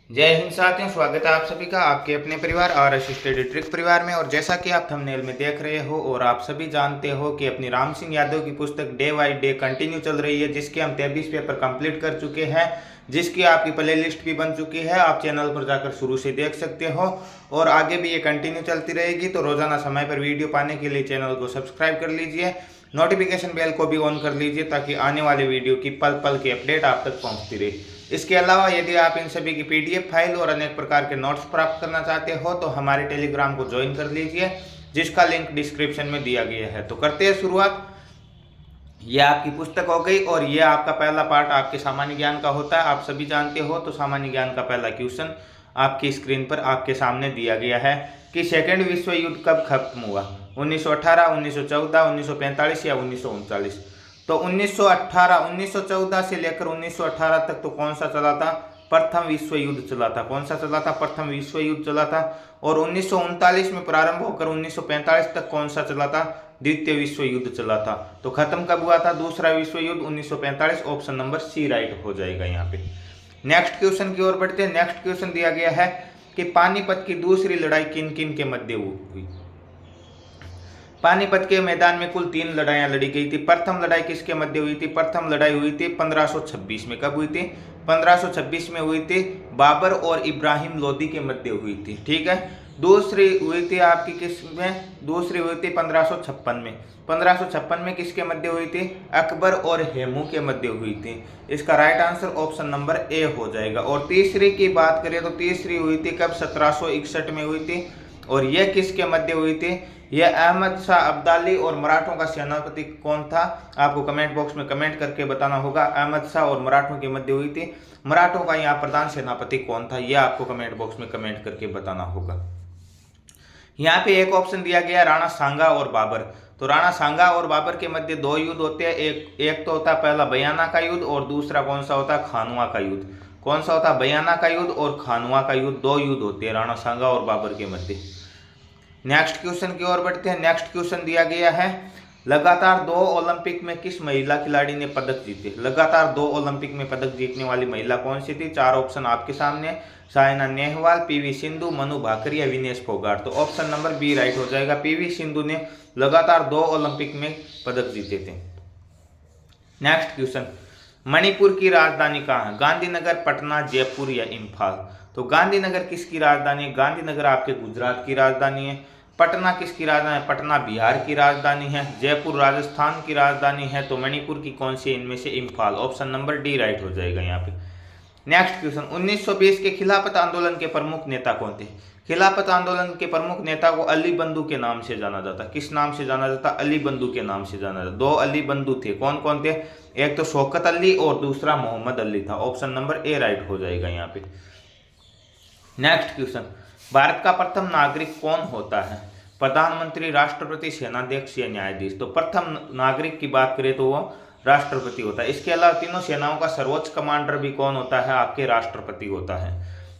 जय हिंद साथियों, स्वागत है आप सभी का आपके अपने परिवार और असिस्टेड ट्रिक परिवार में। और जैसा कि आप थंबनेल में देख रहे हो और आप सभी जानते हो कि अपनी राम सिंह यादव की पुस्तक डे बाई डे कंटिन्यू चल रही है, जिसके हम 23 पेपर कंप्लीट कर चुके हैं, जिसकी आपकी प्ले लिस्ट भी बन चुकी है। आप चैनल पर जाकर शुरू से देख सकते हो और आगे भी ये कंटिन्यू चलती रहेगी। तो रोजाना समय पर वीडियो पाने के लिए चैनल को सब्सक्राइब कर लीजिए, नोटिफिकेशन बेल को भी ऑन कर लीजिए ताकि आने वाले वीडियो की पल पल की अपडेट आप तक पहुंचती रहे। इसके अलावा यदि आप इन सभी की पीडीएफ फाइल और अनेक प्रकार के नोट्स प्राप्त करना चाहते हो तो हमारे टेलीग्राम को ज्वाइन कर लीजिए, जिसका लिंक डिस्क्रिप्शन में दिया गया है। तो करते हैं शुरुआत। ये आपकी पुस्तक हो गई और ये आपका पहला पार्ट आपके सामान्य ज्ञान का होता है। आप सभी जानते हो तो सामान्य ज्ञान का पहला क्वेश्चन आपकी स्क्रीन पर आपके सामने दिया गया है कि सेकेंड विश्व युद्ध कब खत्म हुआ, 1918, 1914, 1945 या 1939। तो 1914 से लेकर 1918 तक तो कौन सा चला था? प्रथम विश्व युद्ध चला था। कौन सा चला था? प्रथम विश्व युद्ध चला था। और 1939 में प्रारंभ होकर 1945 तक कौन सा चला था? द्वितीय विश्व युद्ध चला था। तो खत्म कब हुआ था दूसरा विश्व युद्ध? 1945। ऑप्शन नंबर सी राइट हो जाएगा यहाँ पे। नेक्स्ट क्वेश्चन की ओर बढ़ते हैं। नेक्स्ट क्वेश्चन दिया गया है कि पानीपत की दूसरी लड़ाई किन किन के मध्य हुई। पानीपत के मैदान में कुल 3 लड़ाइयां लड़ी गई थी। प्रथम लड़ाई किसके मध्य हुई थी? प्रथम लड़ाई हुई थी 1526 में। कब हुई थी? 1526 में हुई थी। बाबर और इब्राहिम लोदी के मध्य हुई थी। ठीक है। दूसरी हुई थी आपकी किस में? दूसरी हुई थी 1556 में। 1556 में किसके मध्य हुई थी? अकबर और हेमू के मध्य हुई थी। इसका right answer option number A हो जाएगा। और तीसरी की बात करें तो तीसरी हुई थी कब? 1761 में हुई थी। और यह किसके मध्य हुई थी? यह अहमद शाह अब्दाली और मराठों का सेनापति कौन था? आपको कमेंट बॉक्स में कमेंट करके बताना होगा। अहमद शाह और मराठों के मध्य हुई थी। मराठों का यहाँ प्रधान सेनापति कौन था? यह आपको कमेंट बॉक्स में कमेंट करके बताना होगा। यहाँ पे एक ऑप्शन दिया गया राणा सांगा और बाबर। तो राणा सांगा और बाबर के मध्य 2 युद्ध होते हैं। एक तो होता है पहला बयाना का युद्ध और दूसरा कौन सा होता है? खानुआ का युद्ध। कौन सा होता है? बयाना का युद्ध और खानुआ का युद्ध। 2 युद्ध होते हैं राणा सांगा और बाबर के मध्य। नेक्स्ट क्वेश्चन की ओर बढ़ते हैं। नेक्स्ट क्वेश्चन दिया गया है लगातार 2 ओलंपिक में किस महिला खिलाड़ी ने पदक जीते? लगातार 2 ओलंपिक में पदक जीतने वाली महिला कौन सी थी? 4 ऑप्शन आपके सामने। साइना नेहवाल, पीवी सिंधु, मनु भाकर या विनेश फोगाट। तो ऑप्शन नंबर बी राइट हो जाएगा। पीवी सिंधु ने लगातार 2 ओलंपिक में पदक जीते थे। नेक्स्ट क्वेश्चन, मणिपुर की राजधानी कहाँ है? गांधीनगर, पटना, जयपुर या इम्फाल। तो गांधीनगर किसकी राजधानी है? गांधीनगर आपके गुजरात की राजधानी है। पटना किसकी राजधानी है? पटना बिहार की राजधानी है। जयपुर राजस्थान की राजधानी है। तो मणिपुर की कौन सी इनमें से? Imphal. Option number D right हो जाएगा यहाँ पे। नेक्स्ट क्वेश्चन, 1920 के खिलाफत आंदोलन के प्रमुख नेता कौन थे? खिलाफत आंदोलन के प्रमुख नेता को अली बंधु के नाम से जाना जाता। किस नाम से जाना जाता? अली बंधु के नाम से जाना जाता। 2 अली बंधु थे। कौन कौन थे? एक तो शौकत अली और दूसरा मोहम्मद अली था। ऑप्शन नंबर ए राइट हो जाएगा यहाँ पे। नेक्स्ट क्वेश्चन, भारत का प्रथम नागरिक कौन होता है? प्रधानमंत्री, राष्ट्रपति, सेनाध्यक्ष या न्यायाधीश। तो प्रथम नागरिक की बात करें तो वो राष्ट्रपति होता है। इसके अलावा तीनों सेनाओं का सर्वोच्च कमांडर भी कौन होता है? आपके राष्ट्रपति होता है।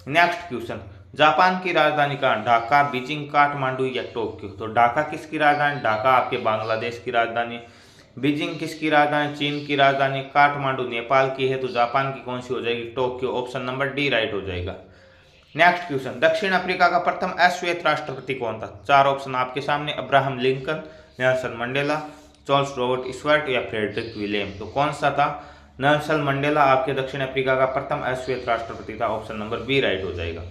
नेक्स्ट क्वेश्चन, जापान की राजधानी कहाँ? ढाका, बीजिंग, काठमांडू या टोक्यो। तो ढाका किसकी राजधानी? ढाका आपके बांग्लादेश की राजधानी। बीजिंग किसकी राजधानी? चीन की राजधानी। काठमांडू नेपाल की है। तो जापान की कौन सी हो जाएगी? Tokyo. Option number D right हो जाएगा। नेक्स्ट क्वेश्चन, दक्षिण अफ्रीका का प्रथम अश्वेत राष्ट्रपति कौन था? 4 ऑप्शन आपके सामने। Abraham Lincoln, Nelson Mandela, Charles Robert Swart या फ्रेडरिक विलियम। तो कौन सा था? नेल्सन मंडेला आपके दक्षिण अफ्रीका का प्रथम अश्वेत राष्ट्रपति था। ऑप्शन नंबर बी राइट हो जाएगा।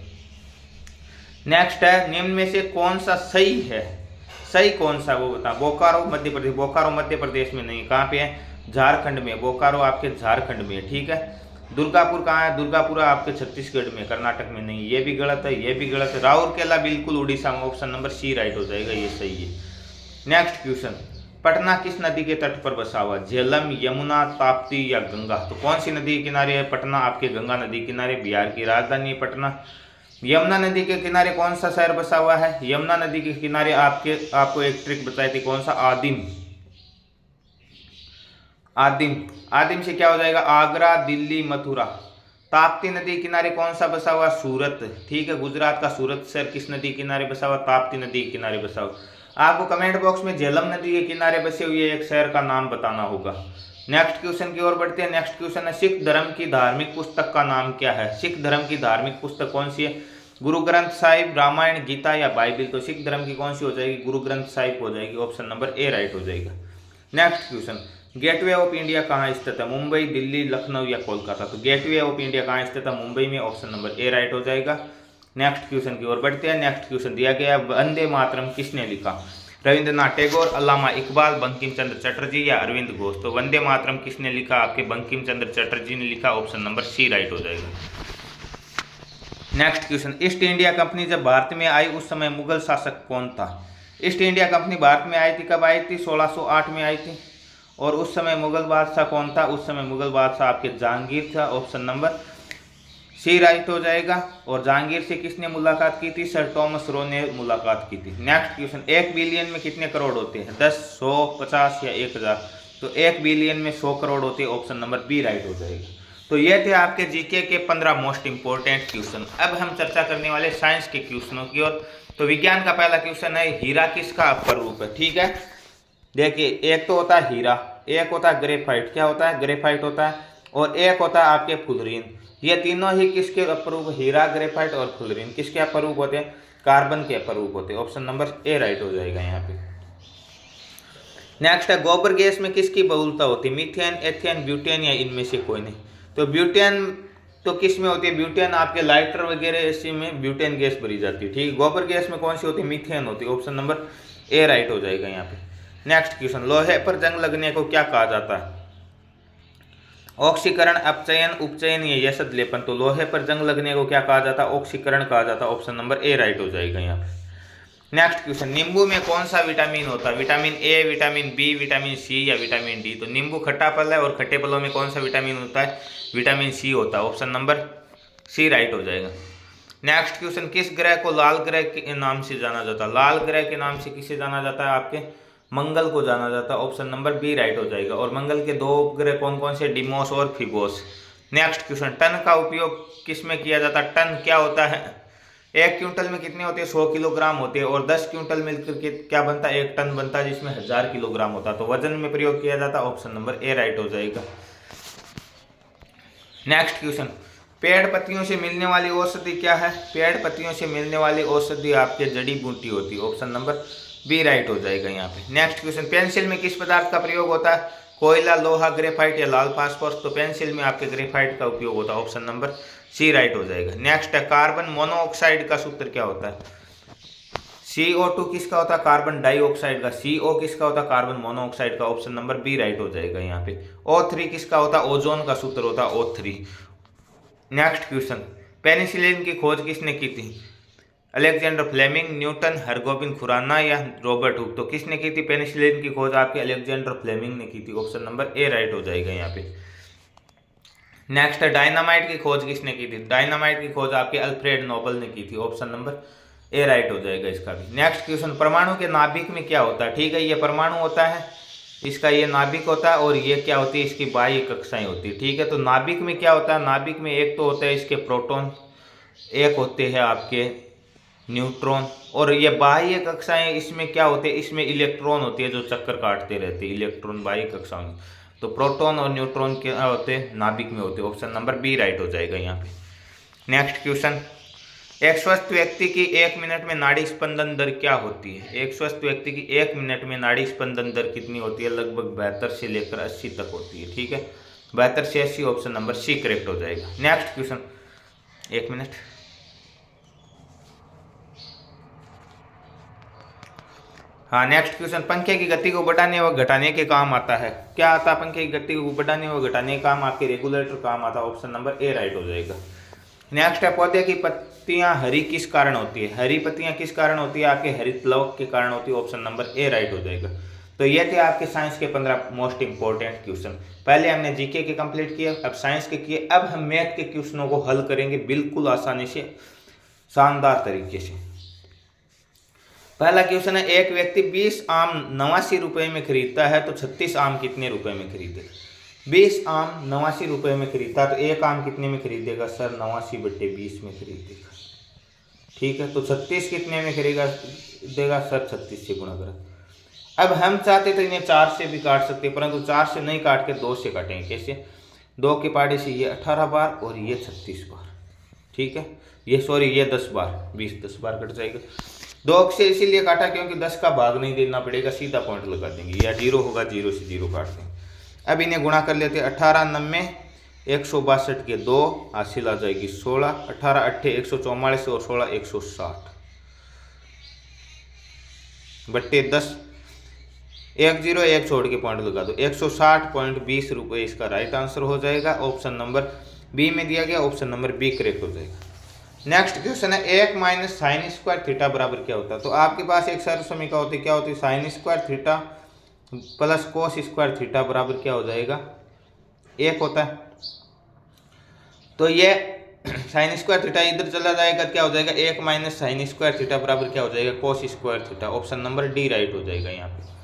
नेक्स्ट है, निम्न में से कौन सा सही है? सही कौन सा वो बता। बोकारो मध्य प्रदेश। बोकारो मध्य प्रदेश में नहीं, कहाँ पे है? झारखंड में। बोकारो आपके झारखंड में है। ठीक है। दुर्गापुर कहाँ है? दुर्गापुर आपके छत्तीसगढ़ में, कर्नाटक में नहीं। ये भी गलत है, ये भी गलत है। राउरकेला बिल्कुल उड़ीसा में। ऑप्शन नंबर सी राइट हो जाएगा, ये सही है। नेक्स्ट क्वेश्चन, पटना किस नदी के तट पर बसा हुआ? झेलम, यमुना, ताप्ती या गंगा। तो कौन सी नदी के किनारे है पटना? आपके गंगा नदी किनारे। बिहार की राजधानी है पटना। यमुना नदी के किनारे कौन सा शहर बसा हुआ है? यमुना नदी के किनारे आपको एक ट्रिक बताई थी, कौन सा? आदिम। आदिम। आदिम से क्या हो जाएगा? आगरा, दिल्ली, मथुरा। ताप्ती नदी किनारे कौन सा बसा हुआ? सूरत। ठीक है। गुजरात का सूरत शहर किस नदी किनारे बसा हुआ? ताप्ती नदी के किनारे बसा हुआ। आपको कमेंट बॉक्स में झेलम नदी के किनारे बसे हुए एक शहर का नाम बताना होगा। नेक्स्ट क्वेश्चन की ओर बढ़ते हैं। नेक्स्ट क्वेश्चन है सिख धर्म की धार्मिक पुस्तक का नाम क्या है। सिख धर्म की धार्मिक पुस्तक कौन सी है? गुरु ग्रंथ साहिब, रामायण, गीता या बाइबल। तो सिख धर्म की कौन सी हो जाएगी? गुरु ग्रंथ साहिब हो जाएगी। ऑप्शन नंबर ए राइट हो जाएगा। Next question, gateway of India कहाँ स्थित है? मुंबई, दिल्ली, लखनऊ या कोलकाता। तो गेटवे ऑफ इंडिया कहाँ स्थित है? मुंबई में। ऑप्शन नंबर ए राइट हो जाएगा। नेक्स्ट क्वेश्चन की ओर बढ़ते हैं। नेक्स्ट क्वेश्चन दिया गया है वंदे मातरम किसने लिखा? रविंद्रनाथ टैगोर, अल्लामा इकबाल, बंकिम चंद्र चटर्जी या अरविंद घोष। तो वंदे मातरम किसने लिखा? आपके बंकिम चंद्र चटर्जी ने लिखा। ऑप्शन नंबर सी राइट हो जाएगा। Next question, east India company जब भारत में आई उस समय मुगल शासक कौन था? ईस्ट इंडिया कंपनी भारत में आई थी, कब आई थी? 1608 में आई थी। और उस समय मुगल बादशाह कौन था? उस समय मुगल बादशाह आपके जहांगीर था। ऑप्शन नंबर सी राइट हो जाएगा। और जहांगीर से किसने मुलाकात की थी? सर टॉमस रो ने मुलाकात की थी। नेक्स्ट क्वेश्चन, 1 बिलियन में कितने करोड़ होते हैं? 10, 100, 50 या 1000। तो 1 बिलियन में 100 करोड़ होते हैं। ऑप्शन नंबर बी राइट हो जाएगा। तो ये थे आपके जीके के 15 मोस्ट इंपॉर्टेंट क्वेश्चन। अब हम चर्चा करने वाले साइंस के क्वेश्चनों की ओर। तो विज्ञान का पहला क्वेश्चन है हीरा किसका अपर रूप है? ठीक है, देखिए एक तो होता है हीरा, एक होता है ग्रेफाइट। क्या होता है? ग्रेफाइट होता है। और एक होता है आपके फुलरीन। ये तीनों ही किसके अपरूप? हीरा, ग्रेफाइट और फुलरीन किसके अपरूप होते हैं? कार्बन के अपरूप होते हैं। ऑप्शन नंबर ए राइट हो जाएगा यहाँ पे। नेक्स्ट है गोबर गैस में किसकी बहुलता होती है? मीथेन, एथेन, ब्यूटेन या इनमें से कोई नहीं। तो ब्यूटेन तो किस में होती है? ब्यूटेन आपके लाइटर वगैरह ऐसे में ब्यूटेन गैस भरी जाती है। ठीक है, गोबर गैस में कौन सी होती है? मीथेन होती है। ऑप्शन नंबर ए राइट हो जाएगा यहाँ पे। नेक्स्ट क्वेश्चन, लोहे पर जंग लगने को क्या कहा जाता है? ऑक्सीकरण, अपचयन, उपचयन या यसद लेपन। तो लोहे पर जंग लगने को क्या कहा जाता है? ऑक्सीकरण कहा जाता है। ऑप्शन नंबर ए राइट हो जाएगा यहाँ पे। नेक्स्ट क्वेश्चन, नींबू में कौन सा विटामिन होता है? Vitamin A, vitamin B, vitamin C या विटामिन डी। तो नींबू खट्टा फल है और खट्टे फलों में कौन सा विटामिन होता है? विटामिन सी होता है। ऑप्शन नंबर सी राइट हो जाएगा। नेक्स्ट क्वेश्चन, किस ग्रह को लाल ग्रह के नाम से जाना जाता है? लाल ग्रह के नाम से किसे जाना जाता है? आपके मंगल को जाना जाता है। ऑप्शन नंबर बी राइट हो जाएगा। और मंगल के 2 उपग्रह कौन कौन से? डिमोस और फिबोस। नेक्स्ट क्वेश्चन, टन का उपयोग किस में किया जाता है? टन क्या होता है? 1 क्विंटल में कितने होते हैं? 100 किलोग्राम होते हैं। और 10 क्विंटल मिलकर के क्या बनता है? 1 टन बनता है, जिसमें 1000 किलोग्राम होता है। तो वजन में प्रयोग किया जाता है। ऑप्शन नंबर ए राइट हो जाएगा। नेक्स्ट क्वेश्चन, पेड़ पत्तियों से मिलने वाली औषधि क्या है? पेड़ पत्तियों से मिलने वाली औषधि आपके जड़ी बूटी होती है। ऑप्शन नंबर बी राइट हो जाएगा यहाँ पे। नेक्स्ट क्वेश्चन, पेंसिल में किस पदार्थ का प्रयोग होता है? कोयला, लोहा, ग्रेफाइट या लाल फास्फोरस। तो पेंसिल में आपके ग्रेफाइट का उपयोग होता है। ऑप्शन नंबर सी राइट हो जाएगा। नेक्स्ट है कार्बन मोनोऑक्साइड का सूत्र क्या होता है? CO2 किसका होता है? कार्बन डाइऑक्साइड का। CO किसका होता है? कार्बन मोनोऑक्साइड का। ऑप्शन नंबर बी राइट हो जाएगा यहाँ पे। O3 किसका होता है? ओजोन का सूत्र होता है O3। नेक्स्ट क्वेश्चन, पेनिसिलिन की खोज किसने की थी? Alexander Fleming, Newton, Hargobind Khurana या रॉबर्ट हुक। तो किसने की थी पेनिसिलिन की खोज? आपके अलेक्जेंडर फ्लेमिंग ने की थी। ऑप्शन नंबर ए राइट हो जाएगा यहाँ पे। नेक्स्ट है डायनामाइट की खोज किसने की थी? डायनामाइट की खोज आपके अल्फ्रेड नोबल ने की थी। ऑप्शन नंबर ए राइट हो जाएगा इसका भी। नेक्स्ट क्वेश्चन, परमाणु के नाभिक में क्या होता है? ठीक है, ये परमाणु होता है, इसका ये नाभिक होता है। और ये क्या होती है? इसकी बाह्य कक्षाएं होती है। ठीक है, तो नाभिक में क्या होता है? नाभिक में एक तो होता है इसके प्रोटॉन, एक होते हैं आपके न्यूट्रॉन। और ये बाह्य कक्षाएं इसमें क्या होते हैं? इसमें इलेक्ट्रॉन होती है जो चक्कर काटते रहते हैं। इलेक्ट्रॉन बाह्य कक्षाओं में। तो प्रोटॉन और न्यूट्रॉन क्या होते हैं? नाभिक में होते हैं। ऑप्शन नंबर बी राइट हो जाएगा यहाँ पे। नेक्स्ट क्वेश्चन, एक स्वस्थ व्यक्ति की 1 मिनट में नाड़ी स्पंदन दर क्या होती है? एक स्वस्थ व्यक्ति की 1 मिनट में नाड़ी स्पंदन दर कितनी होती है? लगभग 72 से लेकर 80 तक होती है। ठीक है, 72 से 80। ऑप्शन नंबर सी करेक्ट हो जाएगा। Next question, 1 minute. हाँ, नेक्स्ट क्वेश्चन, पंखे की गति को बढ़ाने व घटाने के काम आता है। क्या आता है? पंखे की गति को बढ़ाने व घटाने के काम आपके रेगुलेटर काम आता है। ऑप्शन नंबर ए राइट हो जाएगा। नेक्स्ट है पौधे की पत्तियां हरी किस कारण होती है? हरी पत्तियां किस कारण होती है? आपके हरित लवक के कारण होती है। ऑप्शन नंबर ए राइट हो जाएगा। तो ये थे आपके साइंस के 15 मोस्ट इंपॉर्टेंट क्वेश्चन। पहले हमने जीके के कंप्लीट किए, अब साइंस के किए। अब हम मैथ के क्वेश्चनों को हल करेंगे बिल्कुल आसानी से, शानदार तरीके से। पहला क्वेश्चन है, एक व्यक्ति 20 आम 89 रुपए में खरीदता है तो 36 आम कितने रुपए में खरीदेगा? 20 आम 89 रुपए में खरीदता है तो एक आम कितने में खरीदेगा? सर 89/20 में खरीदेगा। ठीक है, तो 36 कितने में खरीदेगा? देगा सर 36 से गुणा करें। अब हम चाहते तो इन्हें 4 से भी काट सकते, परंतु 4 से नहीं काट के 2 से काटेंगे। कैसे? 2 के पाड़े से ये 18 बार और ये 36 बार, ठीक है। ये सॉरी ये 10 बार, 10 बार कट जाएगा। 2 से इसीलिए काटा क्योंकि 10 का भाग नहीं देना पड़ेगा, सीधा पॉइंट लगा देंगे, या 0 होगा 0 से 0 काट देंगे। अब इन्हें गुणा कर लेते हैं। 18 90 162 के 2 हासिल आ जाएगी 16, 18 8 144 और 16 160 बट्टे 10, 1 0 1 छोड़ के पॉइंट लगा दो, 160.20 रुपये इसका राइट आंसर हो जाएगा। ऑप्शन नंबर बी में दिया गया, ऑप्शन नंबर बी करेक्ट हो जाएगा। नेक्स्ट क्वेश्चन है 1 माइनस साइन स्क्वायर थीटा बराबर क्या होता है। तो आपके पास एक सर्व समीकरण होती है, क्या होती है? Sine square theta plus cos square theta बराबर क्या हो जाएगा? 1 होता है। तो ये साइन स्क्वायर थीटा इधर चला जाएगा, क्या हो जाएगा? 1 माइनस साइन स्क्वायर थीटा बराबर क्या हो जाएगा? Cos square theta. Option number D right हो जाएगा यहाँ पे।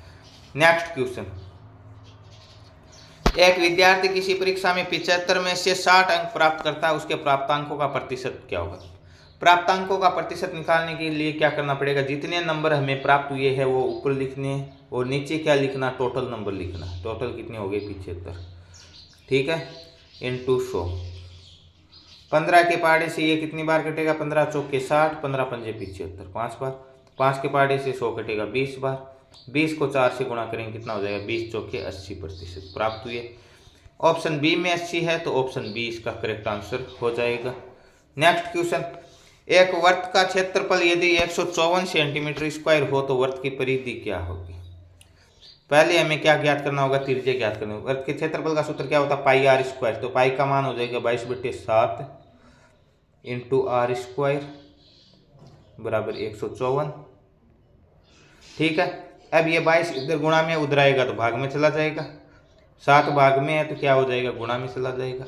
नेक्स्ट क्वेश्चन, एक विद्यार्थी किसी परीक्षा में 75 में से 60 अंक प्राप्त करता है, उसके प्राप्तांकों का प्रतिशत क्या होगा? प्राप्तांकों का प्रतिशत निकालने के लिए क्या करना पड़ेगा? जितने नंबर हमें प्राप्त हुए हैं वो ऊपर लिखने, और नीचे क्या लिखना? टोटल नंबर लिखना। टोटल कितने हो गए? 75, ठीक है, इंटू 100। 15 के पाड़े से ये कितनी बार कटेगा? 15 चौके 60, 15 पंजे 75, 5 बार। 5 के पाड़े से 100 कटेगा 20 बार। 20 को 4 से गुणा करेंगे, कितना हो जाएगा? 20 चौके 80% प्राप्त हुए। ऑप्शन बी में 80 है, तो ऑप्शन बी इसका करेक्ट आंसर हो जाएगा। नेक्स्ट क्वेश्चन, एक वर्त का क्षेत्रफल यदि 154 सेंटीमीटर स्क्वायर हो तो वर्त की परिधि क्या होगी? पहले हमें क्या ज्ञात करना होगा? त्रिज्या ज्ञात करनी होगी। वर्त के क्षेत्रफल का सूत्र क्या होता है? पाई आर स्क्वायर। तो पाई का मान हो जाएगा 22/7 इंटू आर स्क्वायर बराबर 154, ठीक है। अब ये 22 इधर गुणा में उधर आएगा तो भाग में चला जाएगा, 7 भाग में है तो क्या हो जाएगा? गुणा में चला जाएगा।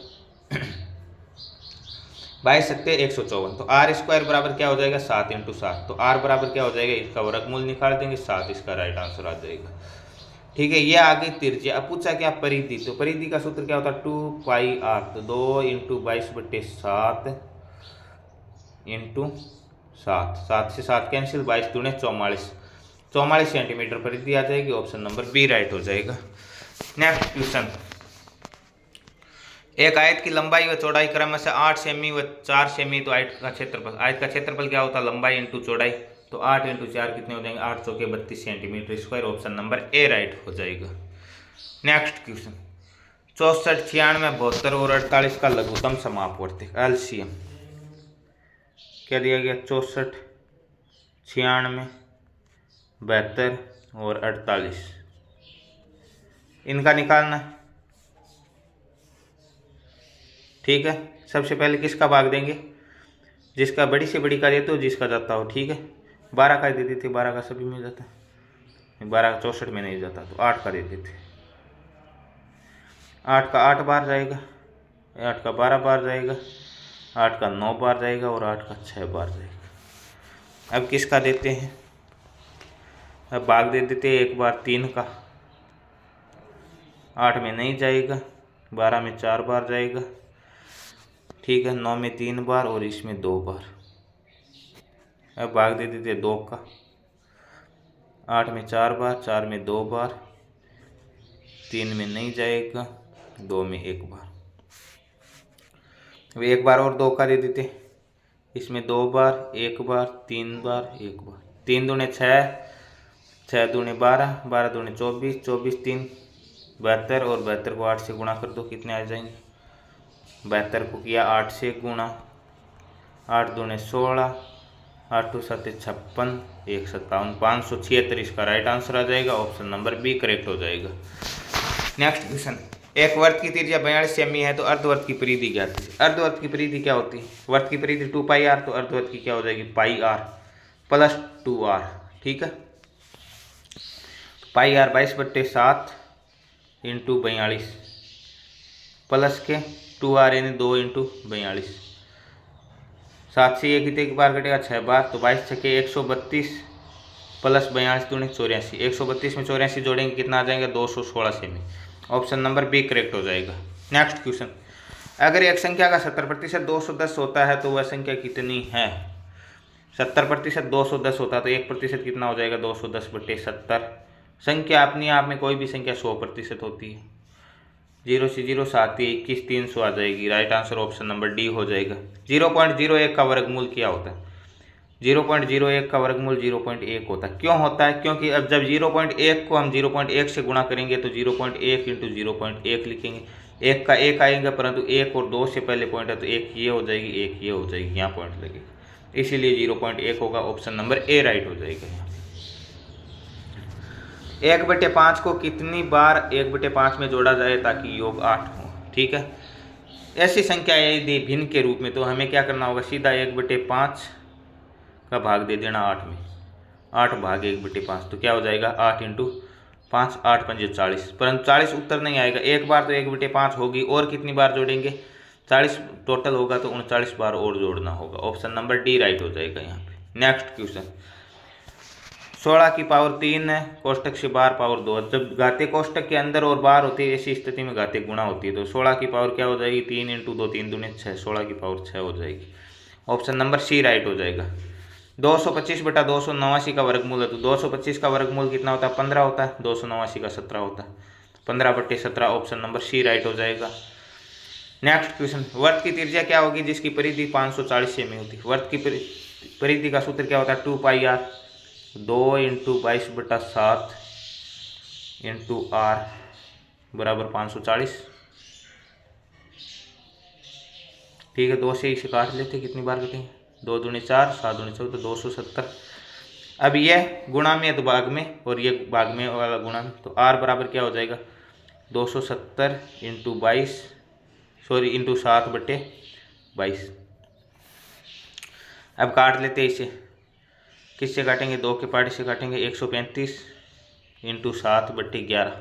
22 सत्ते 154, तो आर स्क्वायर बराबर क्या हो जाएगा? 7 इंटू 7। तो आर बराबर क्या हो जाएगा? इसका वर्गमूल निकाल देंगे, 7 इसका राइट आंसर आ जाएगा, ठीक है। ये आगे त्रिज्या। अब पूछा क्या? परिधि। तो परिधि का सूत्र क्या होता है? 2 पाई आर। तो 2 इंटू 22/7 इंटू 7, 7 से 7 कैंसिल, 22 दूने 44, 44 सेंटीमीटर परिधि आ जाएगी। ऑप्शन नंबर बी राइट हो जाएगा। नेक्स्ट क्वेश्चन, एक आयत की लंबाई व चौड़ाई क्रम से 8 सेमी व 4 सेमी। तो आयत का क्षेत्रफल क्या होता है? लंबाई इंटू चौड़ाई। तो 8 इंटू 4 कितने हो जाएंगे? 8 चौके 32 centimetre square. Option number A right हो जाएगा। नेक्स्ट क्वेश्चन, 64 96 72 और 48 का लघुत्तम समापवर्ती एलसीएम क्या दिया गया? 64 96 72 और 48, इनका निकालना, ठीक है। सबसे पहले किसका भाग देंगे? जिसका बड़ी से बड़ी का देते हो, जिसका जाता हो, ठीक है। 12 का दे देते, 12 का सभी में जाता है, 12 का 64 में नहीं जाता, तो 8 का दे देते। 8 का 8 बार जाएगा, 8 का 12 बार जाएगा, 8 का 9 बार जाएगा और 8 का 6 बार जाएगा। अब किसका देते हैं? अब भाग दे देते हैं एक बार 3 का, 8 में नहीं जाएगा, 12 में 4 बार जाएगा, ठीक है, 9 में 3 बार और इसमें 2 बार। अब भाग दे देते 2 का, 8 में 4 बार, 4 में 2 बार, 3 में नहीं जाएगा, 2 में 1 बार। अब एक बार और 2 का दे देते, इसमें 2 बार, 1 बार, 3 बार, 1 बार। 3 दूने 6, 6 दूने 12, 12 दूने 24, 24 3 72 और 72 को 8 से गुणा कर दो, कितने आ जाएंगे? 72 को किया 8 से गुणा, 8 दूने 16, 8 2 7 56, 1 57, 576 इसका राइट आंसर आ जाएगा। ऑप्शन नंबर बी करेक्ट हो जाएगा। नेक्स्ट क्वेश्चन, एक वर्त की त्रिज्या 42 सेमी है तो अर्धवर्त की परिधि क्या है? अर्धवर्त की परिधि क्या होती है? वर्त की परिधि 2 पाई आर, तो अर्धवर्त की क्या हो जाएगी? पाई आर प्लस 2 आर, ठीक है। पाई आर 22/7 इंटू 42 प्लस के 2 आर यानी 2 इंटू 42, 7 से ये कितने बार कटेगा? 6 बार। तो 22 छके 132 प्लस 42 दूनी 84, 132 में 84 जोड़ेंगे, कितना आ जाएगा? 216 सेमी। ऑप्शन नंबर बी करेक्ट हो जाएगा। नेक्स्ट क्वेश्चन, अगर एक संख्या का 70% 210 होता है तो वह संख्या कितनी है? 70% 210 होता है तो 1% कितना हो जाएगा? 210/70 संख्या अपने आप में कोई भी संख्या 100% होती है। 0 से 0 7 21 300 आ जाएगी। Right answer option number D हो जाएगा। 0.01 का वर्गमूल क्या होता है? 0.01 का वर्गमूल 0.1 होता है। क्यों होता है? क्योंकि अब जब 0.1 को हम 0.1 से गुणा करेंगे तो 0.1 इंटू 0.1 लिखेंगे। 1 का 1 आएगा, परंतु 1 और 2 से पहले पॉइंट है तो 1 ये हो जाएगी, 1 ये हो जाएगी, यहाँ पॉइंट लगेगा, इसीलिए 0.1 होगा। ऑप्शन नंबर ए राइट हो जाएगा यहाँ। 1/5 को कितनी बार 1/5 में जोड़ा जाए ताकि योग 8 हो? ठीक है, ऐसी संख्या यदि भिन्न के रूप में तो हमें क्या करना होगा? सीधा 1/5 का भाग दे देना 8 में। 8 भाग 1/5 तो क्या हो जाएगा? 8 इंटू 5, 8 पंजे 40, परंतु 40 उत्तर नहीं आएगा। एक बार तो 1/5 होगी, और कितनी बार जोड़ेंगे? 40 टोटल होगा तो 39 बार और जोड़ना होगा। ऑप्शन नंबर डी राइट हो जाएगा यहाँ पे। नेक्स्ट क्वेश्चन, 16 की पावर 3 है, कोष्टक से बाहर पावर 2। जब घाते कोष्टक के अंदर और बाहर होती है, ऐसी स्थिति में घाते गुणा होती है, तो 16 की पावर क्या हो जाएगी? 3 इंटू 2 3 दूनी 6, 16 की पावर 6 हो जाएगी। ऑप्शन नंबर सी राइट हो जाएगा। 225/289 का वर्गमूल है, तो 225 का वर्गमूल कितना होता है? 15 होता है। 289 का 17 होता है, 15/17। ऑप्शन नंबर सी राइट हो जाएगा। नेक्स्ट क्वेश्चन, वर्त की त्रिज्या क्या होगी जिसकी परिधि 540 सेमी होती है? वर्त की परिधि का सूत्र क्या होता है? 2πr, 2 इंटू 22/7 इंटू r बराबर 540। ठीक है, 2 से इसे काट लेते, कितनी बार कटेंगे? 2 दूनी 4, 7 दूनी 14, तो 270। अब यह गुणा में तो भाग में, और ये भाग में वाला गुणा में, तो r बराबर क्या हो जाएगा? 270 इंटू 22, सॉरी इंटू 7/22। अब काट लेते इसे, किससे काटेंगे? 2 के पार्ट से काटेंगे। 135 इंटू 7/11।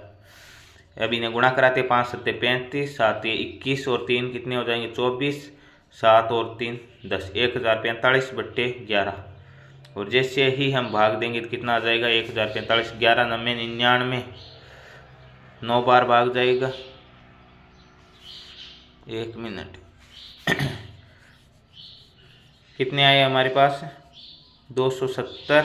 अब इन्हें गुणा कराते, 5 7 35, 7 21 और 3 कितने हो जाएंगे? 24, 7 और 3 10, 1045/11। और जैसे ही हम भाग देंगे तो कितना आ जाएगा? 1045, 11 9 99, 9 बार भाग जाएगा। 1 मिनट कितने आए हमारे पास? 270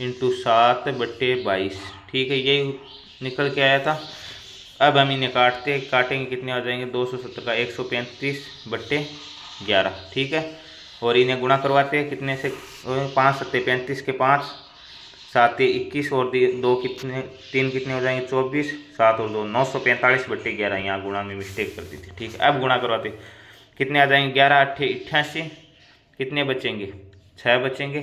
इंटू 7/22। ठीक है, यही निकल के आया था। अब हम इन्हें काटेंगे, कितने आ जाएंगे? 270 का 135/11। ठीक है, और इन्हें गुणा करवाते हैं, कितने से? 5 7 35 के 5, 7 21 और 2 कितने, 3 कितने हो जाएंगे? 24, 7 और 2 945/11। यहाँ गुणा में मिस्टेक कर दी थी। ठीक है, अब गुणा करवाते, कितने आ जाएंगे? 11 8 88, कितने बचेंगे? 6 बचेंगे,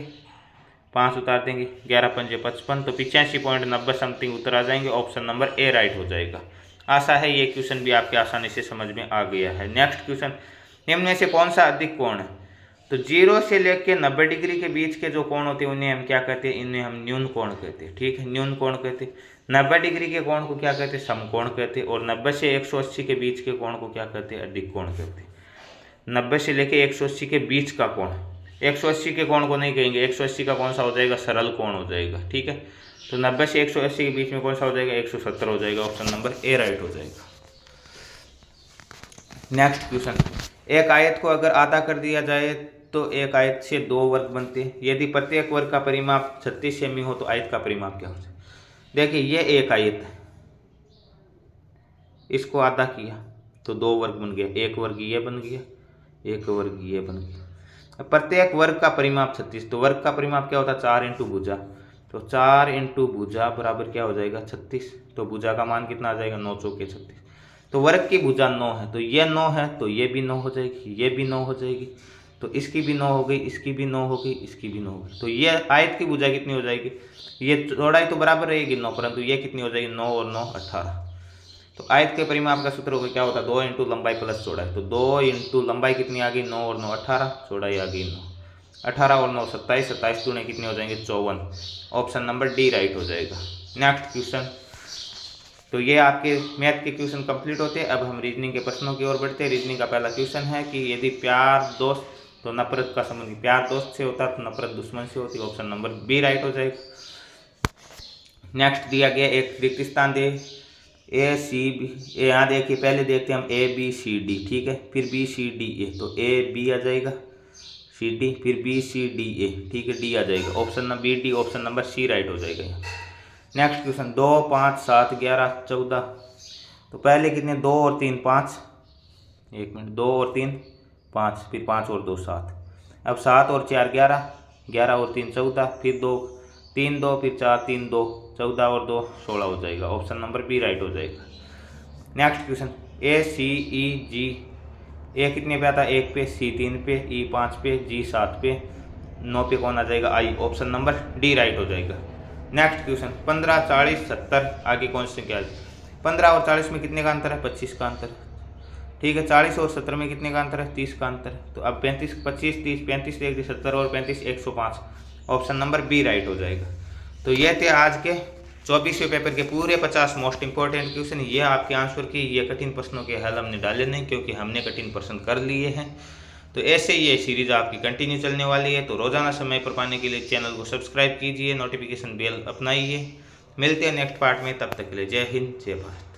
5 उतार देंगे, 11 पंजे 55, तो 85.90 समथिंग उत्तर आ जाएंगे। ऑप्शन नंबर ए राइट हो जाएगा। आशा है ये क्वेश्चन भी आपके आसानी से समझ में आ गया है। नेक्स्ट क्वेश्चन, निम्न में से कौन सा अधिक कोण है? तो 0 से लेकर 90 डिग्री के बीच के जो कोण होते हैं उन्हें हम क्या कहते हैं? इन्हें हम न्यून कोण कहते हैं। ठीक है, न्यून कोण कहते हैं। 90 डिग्री के कोण को क्या कहते हैं? समकोण कहते हैं। और 90 से 180 के बीच के कोण को क्या कहते हैं? अधिक कोण कहते हैं। 90 से लेकर 180 के बीच का कोण, 180 के कोण को नहीं कहेंगे। 180 का कौन सा हो जाएगा? सरल कोण हो जाएगा। ठीक है, तो 90 से 180 के बीच में कौन सा हो जाएगा? 170 हो जाएगा। ऑप्शन नंबर ए राइट हो जाएगा। नेक्स्ट क्वेश्चन, एक आयत को अगर आधा कर दिया जाए तो एक आयत से 2 वर्ग बनते हैं। यदि प्रत्येक वर्ग का परिमाप 36 सेमी हो तो आयत का परिमाप क्या हो जाए? देखिए, ये एक आयत है, इसको आधा किया तो 2 वर्ग बन गया। एक वर्ग ये बन गया, एक वर्ग ये बन गया। प्रत्येक वर्ग का परिमाप 36, तो वर्ग का परिमाप क्या होता है? 4 इंटू भुजा, तो 4 इंटू भुजा बराबर क्या हो जाएगा? 36। तो भुजा का मान कितना आ जाएगा? 9 चौके 36। तो वर्ग की भुजा 9 है, तो ये 9 है, तो ये भी 9 हो जाएगी, ये भी 9 हो जाएगी, तो इसकी भी 9 हो गई, इसकी भी 9 हो गई, इसकी भी 9 हो गई। तो ये आयत की भुजा कितनी हो जाएगी? ये चौड़ाई तो बराबर रहेगी 9, परंतु ये कितनी हो जाएगी? 9 और 9 18। तो आयत के परिमाप का सूत्र होगा, क्या होता है? 2 इंटू लंबाई प्लस चौड़ाई। तो 2 इंटू लंबाई कितनी आ गई? 9 और 9 18, चौड़ाई आ गई 9, 18 और 9 27, 27 दूने कितने हो जाएंगे? 54। ऑप्शन नंबर डी राइट हो जाएगा। नेक्स्ट क्वेश्चन, तो ये आपके मैथ के क्वेश्चन कंप्लीट होते हैं। अब हम रीजनिंग के प्रश्नों की ओर बढ़ते हैं। रीजनिंग का पहला क्वेश्चन है कि यदि प्यार दोस्त तो नफरत का संबंध, प्यार दोस्त से होता तो नफरत दुश्मन से होती। ऑप्शन नंबर बी राइट हो जाएगा। नेक्स्ट दिया गया एक रिक्त स्थान दे ए सी बी, यहाँ देखिए, पहले देखते हैं हम ए बी सी डी। ठीक है, फिर बी सी डी ए, तो ए बी आ जाएगा, सी डी, फिर बी सी डी ए। ठीक है, डी आ जाएगा। Option number B D, option number C right हो जाएगा। Next question 2, 5, 7, 11, 14। तो पहले कितने 2 और 3 5, 1 मिनट, 2 और 3 5, फिर 5 और 2 7। अब 7 और 4 11, 11 और 3 14, फिर 2 3 2, फिर 4 3 2, 14 और 2 16 हो जाएगा। ऑप्शन नंबर बी राइट हो जाएगा। नेक्स्ट क्वेश्चन ए सी ई जी। ए कितने पे आता है 1 पे, सी 3 पे, ई 5 पे, जी 7 पे, 9 पे कौन आ जाएगा आई। ऑप्शन नंबर डी राइट हो जाएगा। Next question 15 40 70। आगे कौन से क्या है 15 और 40 में कितने का अंतर है 25 का अंतर है। ठीक है 40 और 70 में कितने का अंतर है 30 का अंतर है। तो अब 35 25 30 35 30 70 और 35 105। ऑप्शन नंबर बी राइट हो जाएगा। तो ये थे आज के 24वें पेपर के पूरे 50 मोस्ट इंपॉर्टेंट क्वेश्चन। ये आपके आंसर की ये कठिन प्रश्नों के हल हमने डाले नहीं, क्योंकि हमने कठिन प्रश्न कर लिए हैं। तो ऐसे ही ये सीरीज आपकी कंटिन्यू चलने वाली है। तो रोजाना समय पर पाने के लिए चैनल को सब्सक्राइब कीजिए, नोटिफिकेशन बेल अपनाइए। मिलते हैं नेक्स्ट पार्ट में, तब तक के लिए जय हिंद जय भारत।